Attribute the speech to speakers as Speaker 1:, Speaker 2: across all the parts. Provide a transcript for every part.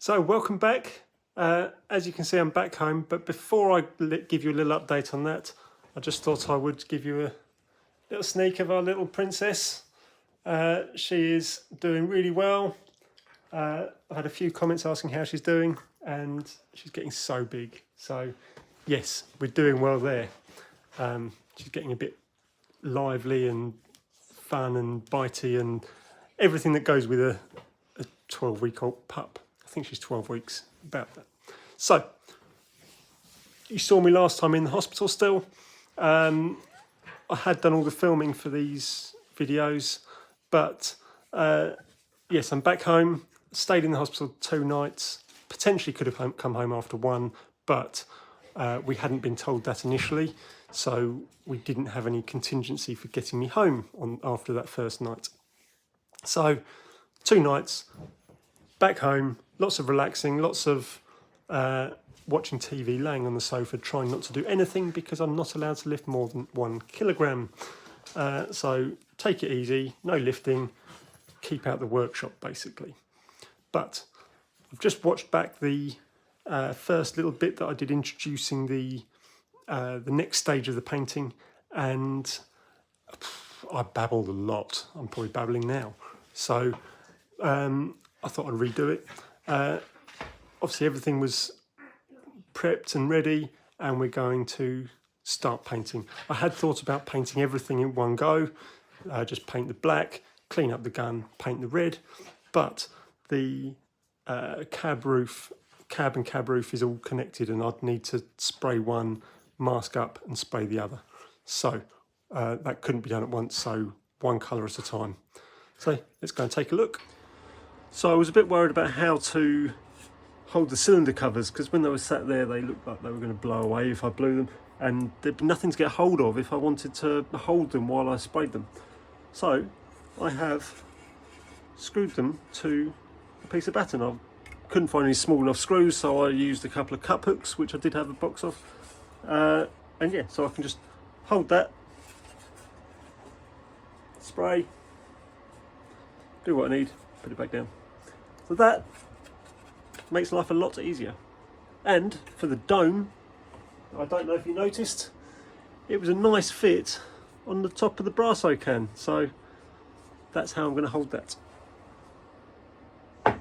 Speaker 1: So welcome back. As you can see, I'm back home, but before I give you a little update on that, I just thought I would give you a little sneak of our little princess. She is doing really well. I had a few comments asking how she's doing, and she's getting so big. So yes, we're doing well there. She's getting a bit lively and fun and bitey and everything that goes with a 12-week-old pup. I think she's 12 weeks, about that. So, you saw me last time in the hospital still. I had done all the filming for these videos, but yes, I'm back home, stayed in the hospital 2 nights, potentially could have come home after 1, but we hadn't been told that initially, so we didn't have any contingency for getting me home after that first night. So, 2 nights, back home, lots of relaxing, lots of watching TV, laying on the sofa, trying not to do anything because I'm not allowed to lift more than 1 kilogram. So take it easy, no lifting, keep out the workshop basically. But I've just watched back the first little bit that I did introducing the next stage of the painting, and I babbled a lot. I'm probably babbling now. So I thought I'd redo it. Obviously everything was prepped and ready, and we're going to start painting. I had thought about painting everything in one go, just paint the black, clean up the gun, paint the red, but the cab and cab roof is all connected, and I'd need to spray one, mask up and spray the other. So that couldn't be done at once, so 1 colour at a time. So let's go and take a look. So I was a bit worried about how to hold the cylinder covers, because when they were sat there they looked like they were going to blow away if I blew them, and there'd be nothing to get hold of if I wanted to hold them while I sprayed them. So I have screwed them to a piece of batten. I couldn't find any small enough screws, so I used a couple of cup hooks, which I did have a box of, and yeah, so I can just hold that, spray, do what I need, put it back down. So that makes life a lot easier. And for the dome, I don't know if you noticed, it was a nice fit on the top of the Brasso can, so that's how I'm going to hold that. So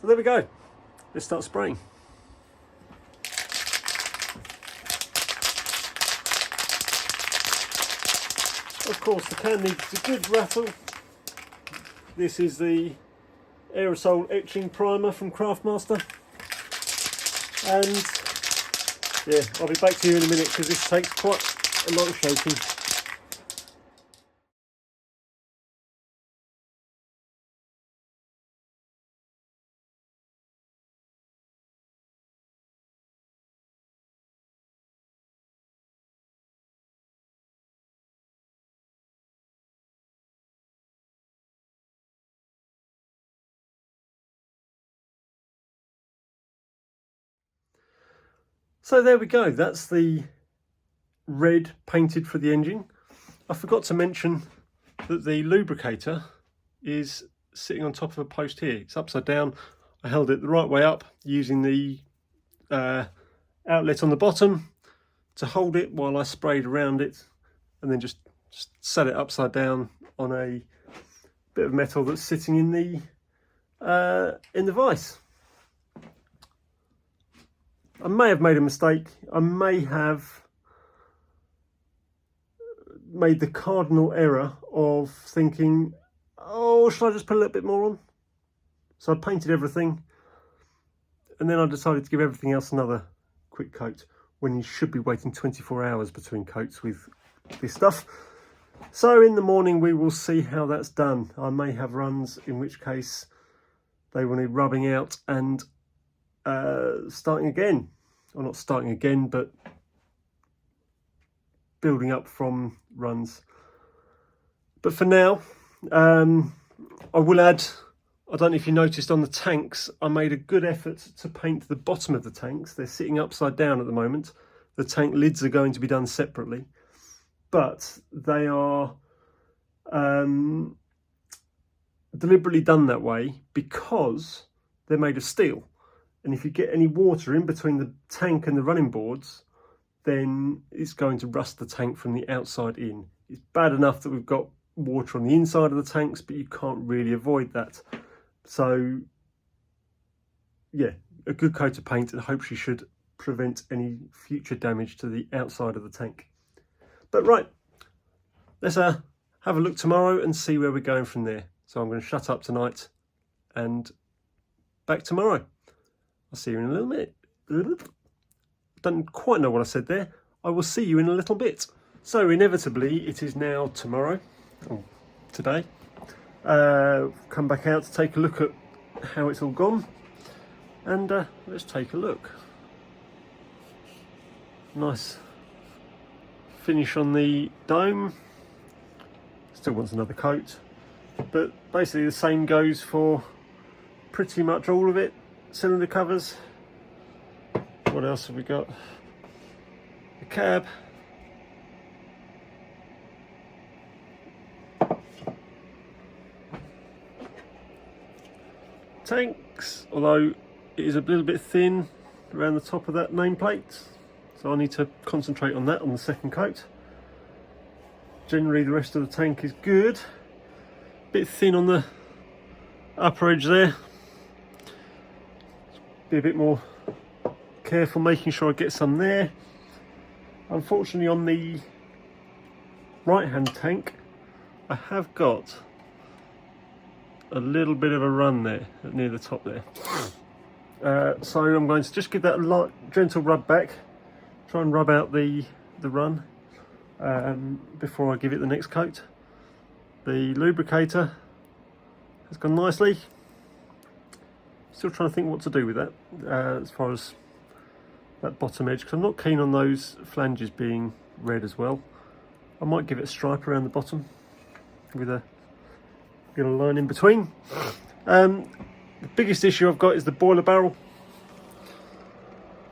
Speaker 1: there we go, let's start spraying. Of course the can needs a good rattle. This is the aerosol etching primer from Craftmaster, and yeah, I'll be back to you in a minute because this takes quite a lot of shaking. So there we go, that's the red painted for the engine. I forgot to mention that the lubricator is sitting on top of a post here. It's upside down. I held it the right way up using the outlet on the bottom to hold it while I sprayed around it, and then just set it upside down on a bit of metal that's sitting in the vise. I may have made a mistake. I may have made the cardinal error of thinking, oh, should I just put a little bit more on? So I painted everything, and then I decided to give everything else another quick coat when you should be waiting 24 hours between coats with this stuff. So in the morning we will see how that's done. I may have runs, in which case they will need rubbing out and starting again, or not starting again, but building up from runs. But for now, I will add, I don't know if you noticed on the tanks, I made a good effort to paint the bottom of the tanks. They're sitting upside down at the moment. The tank lids are going to be done separately, but they are deliberately done that way because they're made of steel. And if you get any water in between the tank and the running boards, then it's going to rust the tank from the outside in. It's bad enough that we've got water on the inside of the tanks, but you can't really avoid that. So yeah, a good coat of paint and hopefully should prevent any future damage to the outside of the tank. But right, let's have a look tomorrow and see where we're going from there. So I'm going to shut up tonight and back tomorrow. I'll see you in a little bit. Don't quite know what I said there. I will see you in a little bit. So inevitably it is now tomorrow, or today. Come back out to take a look at how it's all gone, and let's take a look. Nice finish on the dome. Still wants another coat, but basically the same goes for pretty much all of it. Cylinder covers. What else have we got? The cab. Tanks, although it is a little bit thin around the top of that nameplate, so I need to concentrate on that on the second coat. Generally the rest of the tank is good. Bit thin on the upper edge there. Be a bit more careful making sure I get some there. Unfortunately on the right hand tank I have got a little bit of a run there near the top there. So I'm going to just give that a light, gentle rub back, try and rub out the run before I give it the next coat. The lubricator has gone nicely. Still trying to think what to do with that as far as that bottom edge, because I'm not keen on those flanges being red as well. I might give it a stripe around the bottom with a line in between. The biggest issue I've got is the boiler barrel,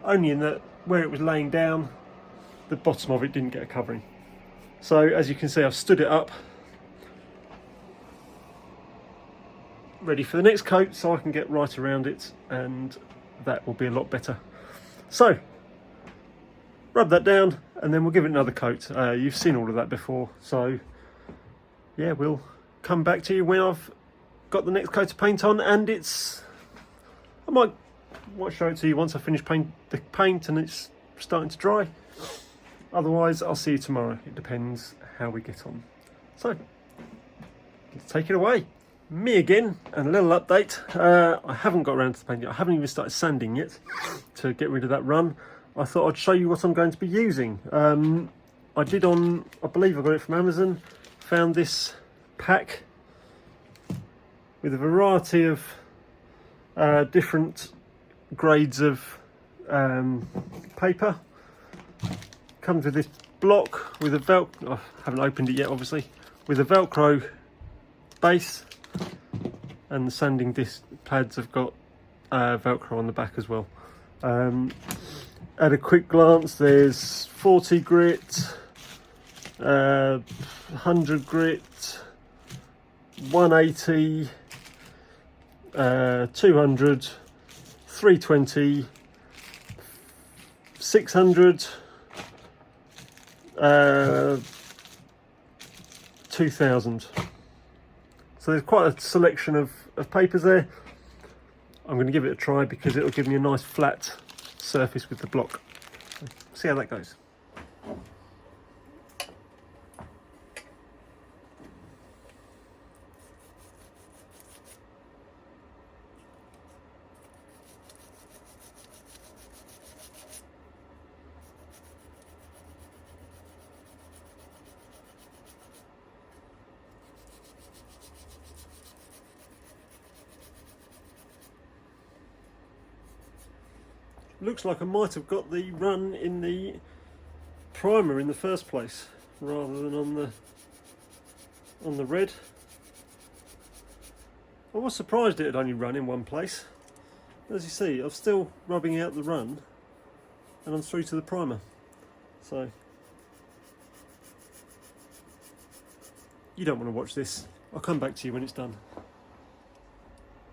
Speaker 1: only in that where it was laying down the bottom of it didn't get a covering. So as you can see, I've stood it up ready for the next coat so I can get right around it, and that will be a lot better. So rub that down and then we'll give it another coat. You've seen all of that before, so yeah, we'll come back to you when I've got the next coat of paint on, and I might show it to you once I finish the paint and it's starting to dry. Otherwise I'll see you tomorrow. It depends how we get on. So let's take it away. Me again, and a little update. I haven't got around to the paint yet. I haven't even started sanding yet to get rid of that run. I thought I'd show you what I'm going to be using. I believe I got it from Amazon. Found this pack with a variety of different grades of paper. Comes with this block with a Velcro. I haven't opened it yet, obviously. With a Velcro base, and the sanding disc pads have got Velcro on the back as well. At a quick glance, there's 40 grit, 100 grit, 180, 200, 320, 600, 2000. So there's quite a selection of papers there. I'm going to give it a try because it'll give me a nice flat surface with the block. So, see how that goes. Looks like I might have got the run in the primer in the first place rather than on the red. I was surprised it had only run in one place. As you see, I'm still rubbing out the run and I'm through to the primer. So you don't want to watch this. I'll come back to you when it's done.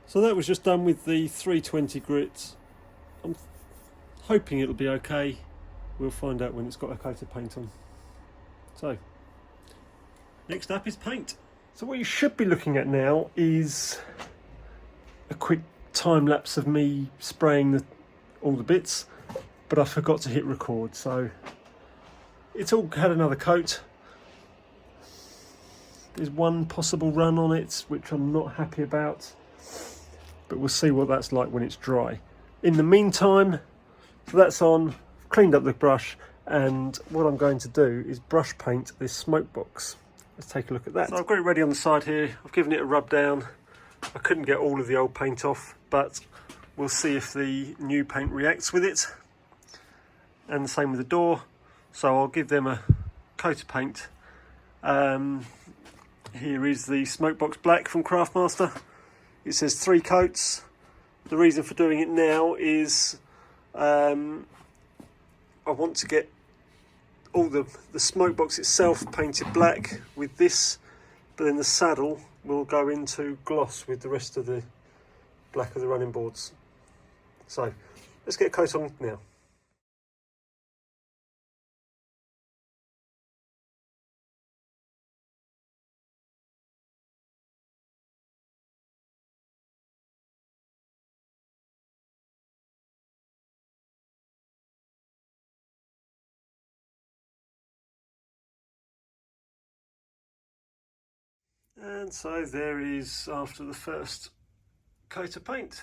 Speaker 1: So that was just done with the 320 grit. I'm hoping it'll be okay. We'll find out when it's got a coat of paint on. So, next up is paint. So what you should be looking at now is a quick time lapse of me spraying all the bits, but I forgot to hit record, so it's all had another coat. There's one possible run on it which I'm not happy about, but we'll see what that's like when it's dry. In the meantime, so that's on, cleaned up the brush, and what I'm going to do is brush paint this smoke box. Let's take a look at that. So I've got it ready on the side here. I've given it a rub down. I couldn't get all of the old paint off, but we'll see if the new paint reacts with it. And the same with the door. So I'll give them a coat of paint. Here is the Smokebox Black from Craftmaster. It says 3 coats. The reason for doing it now is I want to get all the smoke box itself painted black with this, but then the saddle will go into gloss with the rest of the black of the running boards. So let's get a coat on now. And so there it is after the first coat of paint.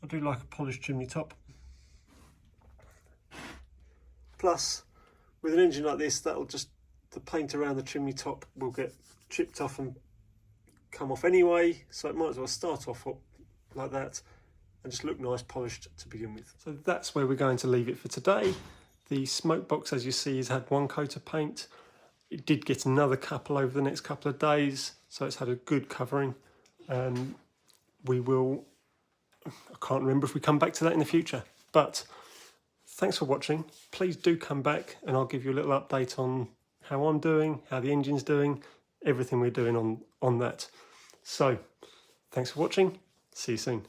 Speaker 1: I do like a polished chimney top. Plus, with an engine like this, that'll just, the paint around the chimney top will get chipped off and come off anyway, so it might as well start off like that and just look nice polished to begin with. So that's where we're going to leave it for today. The smoke box, as you see, has had 1 coat of paint. It did get another couple over the next couple of days, so it's had a good covering. We will, I can't remember if we come back to that in the future, but thanks for watching. Please do come back and I'll give you a little update on how I'm doing, how the engine's doing, everything we're doing on that. So thanks for watching. See you soon.